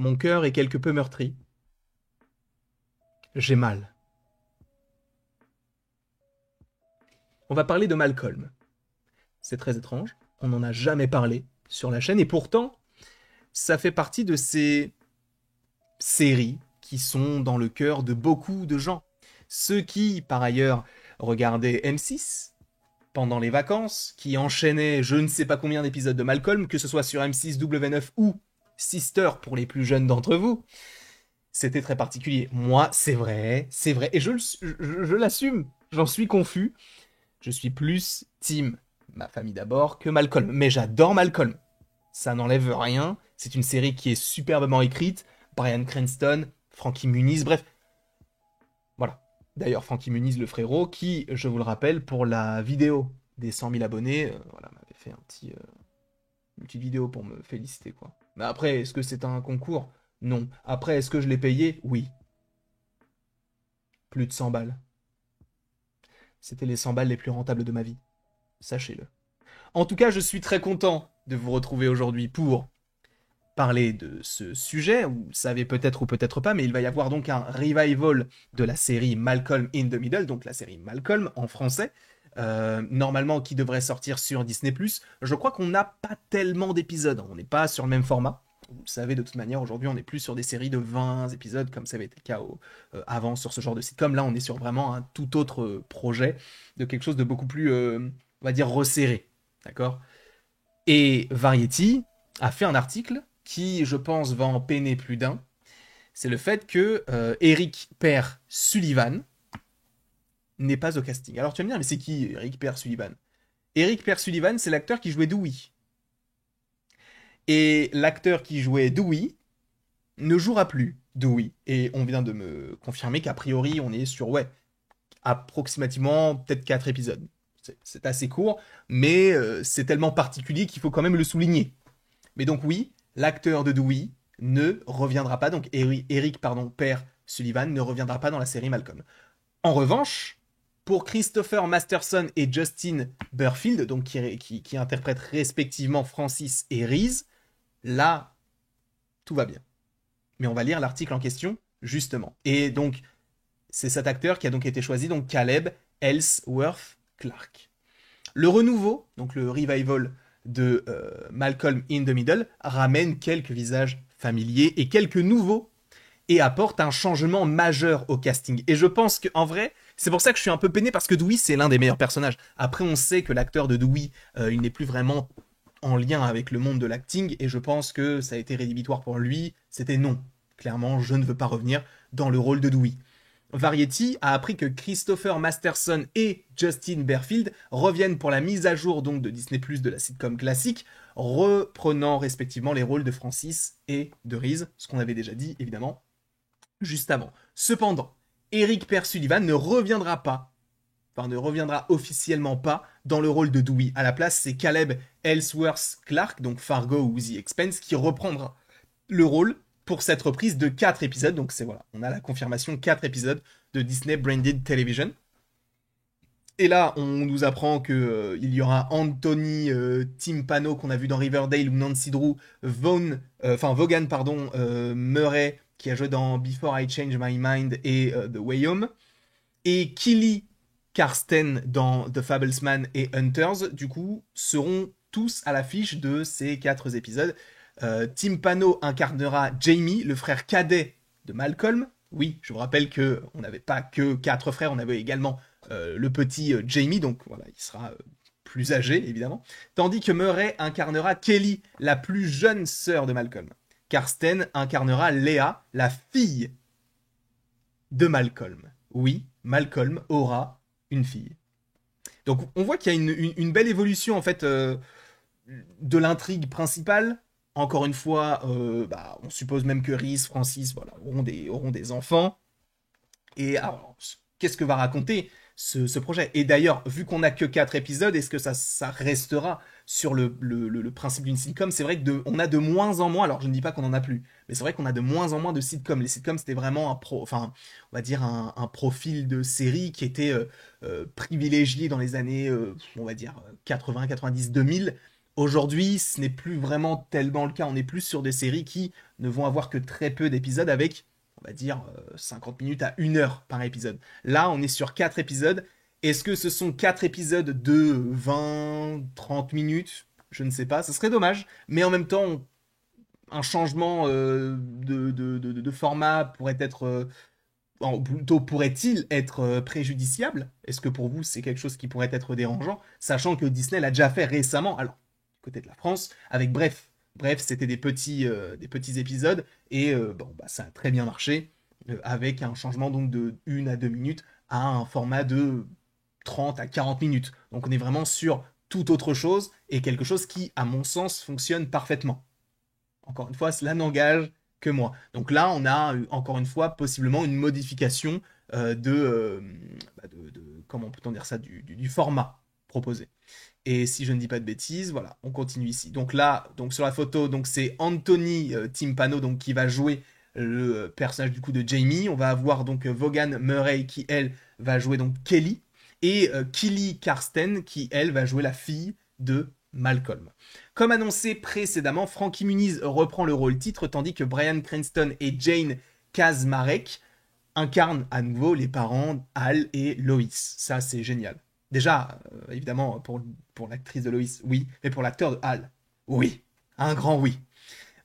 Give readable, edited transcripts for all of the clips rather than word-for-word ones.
Mon cœur est quelque peu meurtri. J'ai mal. On va parler de Malcolm. C'est très étrange. On n'en a jamais parlé sur la chaîne et pourtant, ça fait partie de ces séries qui sont dans le cœur de beaucoup de gens. Ceux qui, par ailleurs, regardaient M6 pendant les vacances, qui enchaînaient je ne sais pas combien d'épisodes de Malcolm, que ce soit sur M6, W9 ou Sister pour les plus jeunes d'entre vous, c'était très particulier. Moi, c'est vrai, et je l'assume, j'en suis confus. Je suis plus team ma famille d'abord que Malcolm, mais j'adore Malcolm. Ça n'enlève rien, c'est une série qui est superbement écrite, Bryan Cranston, Frankie Muniz, bref, voilà. D'ailleurs, Frankie Muniz, le frérot, qui, je vous le rappelle, pour la vidéo des 100 000 abonnés, voilà, m'avait fait une petite vidéo pour me féliciter, quoi. Mais après, est-ce que c'est un concours? Non. Après, est-ce que je l'ai payé? Oui. Plus de 100 balles. C'était les 100 balles les plus rentables de ma vie. Sachez-le. En tout cas, je suis très content de vous retrouver aujourd'hui pour parler de ce sujet. Vous le savez peut-être ou peut-être pas, mais il va y avoir donc un revival de la série Malcolm in the Middle, donc la série Malcolm en français, normalement qui devrait sortir sur Disney+. Je crois qu'on n'a pas tellement d'épisodes, on n'est pas sur le même format. Vous le savez, de toute manière, aujourd'hui, on n'est plus sur des séries de 20 épisodes, comme ça avait été le cas avant sur ce genre de sitcom. Là, on est sur vraiment un tout autre projet, de quelque chose de beaucoup plus, on va dire, resserré. D'accord. Et Variety a fait un article qui, je pense, va en peiner plus d'un. C'est le fait que Eric Per Sullivan n'est pas au casting. Alors tu vas me dire, mais c'est qui Eric Per Sullivan? Eric Per Sullivan, c'est l'acteur qui jouait Dewey. Et l'acteur qui jouait Dewey ne jouera plus Dewey. Et on vient de me confirmer qu'a priori, on est sur, ouais, approximativement peut-être 4 épisodes. C'est assez court, mais c'est tellement particulier qu'il faut quand même le souligner. Mais donc oui, l'acteur de Dewey ne reviendra pas, donc Eric, pardon, père Sullivan ne reviendra pas dans la série Malcolm. En revanche, pour Christopher Masterson et Justin Burfield, donc qui interprètent respectivement Francis et Reese, là, tout va bien. Mais on va lire l'article en question, justement. Et donc, c'est cet acteur qui a donc été choisi, donc Caleb Ellsworth Clark. Le renouveau, donc le revival de Malcolm in the Middle, ramène quelques visages familiers et quelques nouveaux et apporte un changement majeur au casting. Et je pense qu'en vrai, c'est pour ça que je suis un peu peiné parce que Dewey, c'est l'un des meilleurs personnages. Après, on sait que l'acteur de Dewey, il n'est plus vraiment en lien avec le monde de l'acting et je pense que ça a été rédhibitoire pour lui. C'était non. Clairement, je ne veux pas revenir dans le rôle de Dewey. Variety a appris que Christopher Masterson et Justin Berfield reviennent pour la mise à jour donc de Disney+ de la sitcom classique, reprenant respectivement les rôles de Francis et de Reese, ce qu'on avait déjà dit évidemment juste avant. Cependant, Eric Per Sullivan ne reviendra pas, enfin ne reviendra officiellement pas dans le rôle de Dewey. À la place, c'est Caleb Ellsworth Clark, donc Fargo ou The Expanse, qui reprendra le rôle pour cette reprise de 4 épisodes. Donc c'est voilà, on a la confirmation 4 épisodes de Disney Branded Television. Et là, on nous apprend que il y aura Anthony Timpano qu'on a vu dans Riverdale ou Nancy Drew, Vaughan pardon, Murray qui a joué dans Before I Change My Mind et The Way Home, et Kelly Karsten dans The Fablesman et Hunters, du coup, seront tous à l'affiche de ces 4 épisodes. Timpano incarnera Jamie, le frère cadet de Malcolm. Oui, je vous rappelle que on n'avait pas que 4 frères, on avait également le petit Jamie, donc voilà, il sera plus âgé évidemment. Tandis que Murray incarnera Kelly, la plus jeune sœur de Malcolm. Karsten incarnera Léa, la fille de Malcolm. Oui, Malcolm aura une fille. Donc on voit qu'il y a une belle évolution en fait de l'intrigue principale. Encore une fois, on suppose même que Reese, Francis, voilà, auront des enfants. Et alors, qu'est-ce que va raconter ce projet? Et d'ailleurs, vu qu'on n'a que 4 épisodes, est-ce que ça restera sur le principe d'une sitcom? C'est vrai qu'on a de moins en moins, alors je ne dis pas qu'on en a plus, mais c'est vrai qu'on a de moins en moins de sitcoms. Les sitcoms, c'était vraiment on va dire un profil de série qui était privilégié dans les années, on va dire 80, 90, 2000. Aujourd'hui, ce n'est plus vraiment tellement le cas. On est plus sur des séries qui ne vont avoir que très peu d'épisodes avec, on va dire, 50 minutes à 1 heure par épisode. Là, on est sur 4 épisodes. Est-ce que ce sont 4 épisodes de 20, 30 minutes? Je ne sais pas, ce serait dommage. Mais en même temps, un changement de format pourrait être, plutôt pourrait-il être préjudiciable? Est-ce que pour vous c'est quelque chose qui pourrait être dérangeant, sachant que Disney l'a déjà fait récemment, alors du côté de la France, avec Bref. Bref, c'était des petits épisodes et bon, bah, ça a très bien marché avec un changement donc de 1 à 2 minutes à un format de 30 à 40 minutes. Donc on est vraiment sur toute autre chose et quelque chose qui, à mon sens, fonctionne parfaitement. Encore une fois, cela n'engage que moi. Donc là, on a encore une fois possiblement une modification comment peut-on dire ça, du format proposé. Et si je ne dis pas de bêtises, voilà, on continue ici. Donc là, donc sur la photo, donc c'est Anthony Timpano donc qui va jouer le personnage du coup de Jamie. On va avoir donc Vaughan Murray qui elle va jouer donc Kelly et Killy Karsten qui elle va jouer la fille de Malcolm. Comme annoncé précédemment, Frankie Muniz reprend le rôle titre tandis que Bryan Cranston et Jane Kaczmarek incarnent à nouveau les parents Al et Lois. Ça, c'est génial. Déjà, évidemment, pour l'actrice de Lois, oui, mais pour l'acteur de Al, oui. Un grand oui.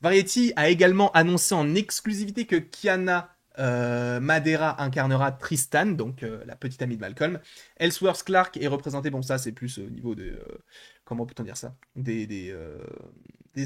Variety a également annoncé en exclusivité que Kiana Madeira incarnera Tristan, donc la petite amie de Malcolm. Ellsworth Clark est représenté, bon ça c'est plus au niveau de, comment peut-on dire ça, des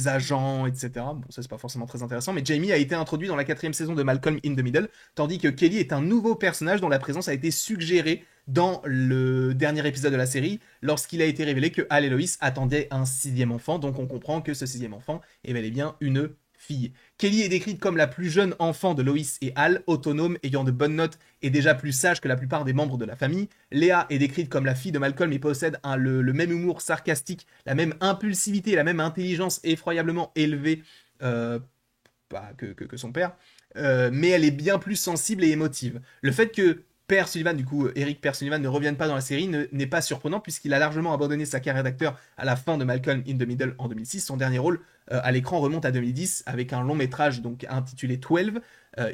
agents, etc. Bon ça c'est pas forcément très intéressant, mais Jamie a été introduit dans la 4e saison de Malcolm in the Middle, tandis que Kelly est un nouveau personnage dont la présence a été suggérée dans le dernier épisode de la série, lorsqu'il a été révélé que Al et Lois attendaient un 6e enfant, donc on comprend que ce 6e enfant est bel et bien une fille. Kelly est décrite comme la plus jeune enfant de Lois et Al, autonome, ayant de bonnes notes et déjà plus sage que la plupart des membres de la famille. Léa est décrite comme la fille de Malcolm et possède le même humour sarcastique, la même impulsivité, la même intelligence effroyablement élevée que son père, mais elle est bien plus sensible et émotive. Le fait que Père Sullivan, du coup, Eric Père Sullivan ne revienne pas dans la série n'est pas surprenant puisqu'il a largement abandonné sa carrière d'acteur à la fin de Malcolm in the Middle en 2006. Son dernier rôle à l'écran remonte à 2010 avec un long métrage donc intitulé 12.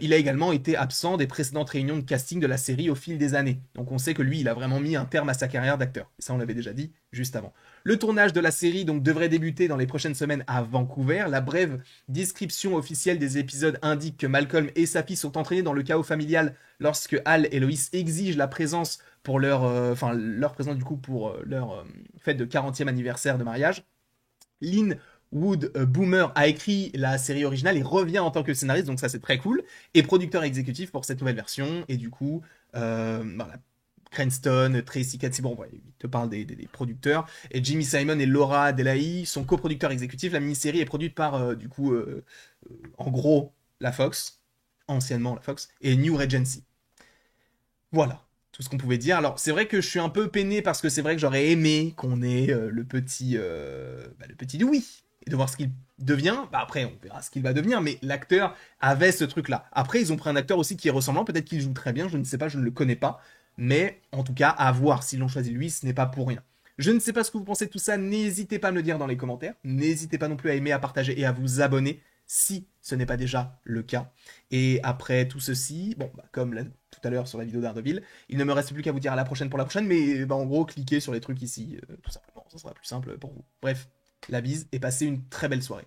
Il a également été absent des précédentes réunions de casting de la série au fil des années. Donc on sait que lui, il a vraiment mis un terme à sa carrière d'acteur. Et ça, on l'avait déjà dit juste avant. Le tournage de la série donc devrait débuter dans les prochaines semaines à Vancouver. La brève description officielle des épisodes indique que Malcolm et sa fille sont entraînés dans le chaos familial lorsque Al et Lois exigent la présence pour leur présence du coup pour leur fête de 40e anniversaire de mariage. Lynn Wood Boomer a écrit la série originale et revient en tant que scénariste, donc ça c'est très cool, et producteur exécutif pour cette nouvelle version, et du coup, voilà, Cranston, Tracy Katsi, bon, ouais, il te parle des producteurs, et Jimmy Simon et Laura Delahaye sont coproducteurs exécutifs. La mini-série est produite par, en gros, la Fox, anciennement la Fox, et New Regency. Voilà, tout ce qu'on pouvait dire. Alors, c'est vrai que je suis un peu peiné parce que c'est vrai que j'aurais aimé qu'on ait le petit Louis et de voir ce qu'il devient. Bah après, on verra ce qu'il va devenir, mais l'acteur avait ce truc-là. Après, ils ont pris un acteur aussi qui est ressemblant. Peut-être qu'il joue très bien, je ne sais pas, je ne le connais pas. Mais en tout cas, à voir s'ils l'ont choisi lui, ce n'est pas pour rien. Je ne sais pas ce que vous pensez de tout ça, n'hésitez pas à me le dire dans les commentaires. N'hésitez pas non plus à aimer, à partager et à vous abonner si ce n'est pas déjà le cas. Et après tout ceci, bon, bah, comme tout à l'heure sur la vidéo d'Ardeville, il ne me reste plus qu'à vous dire à la prochaine pour la prochaine, mais bah, en gros, cliquez sur les trucs ici, tout simplement, ça sera plus simple pour vous. Bref, la bise et passez une très belle soirée.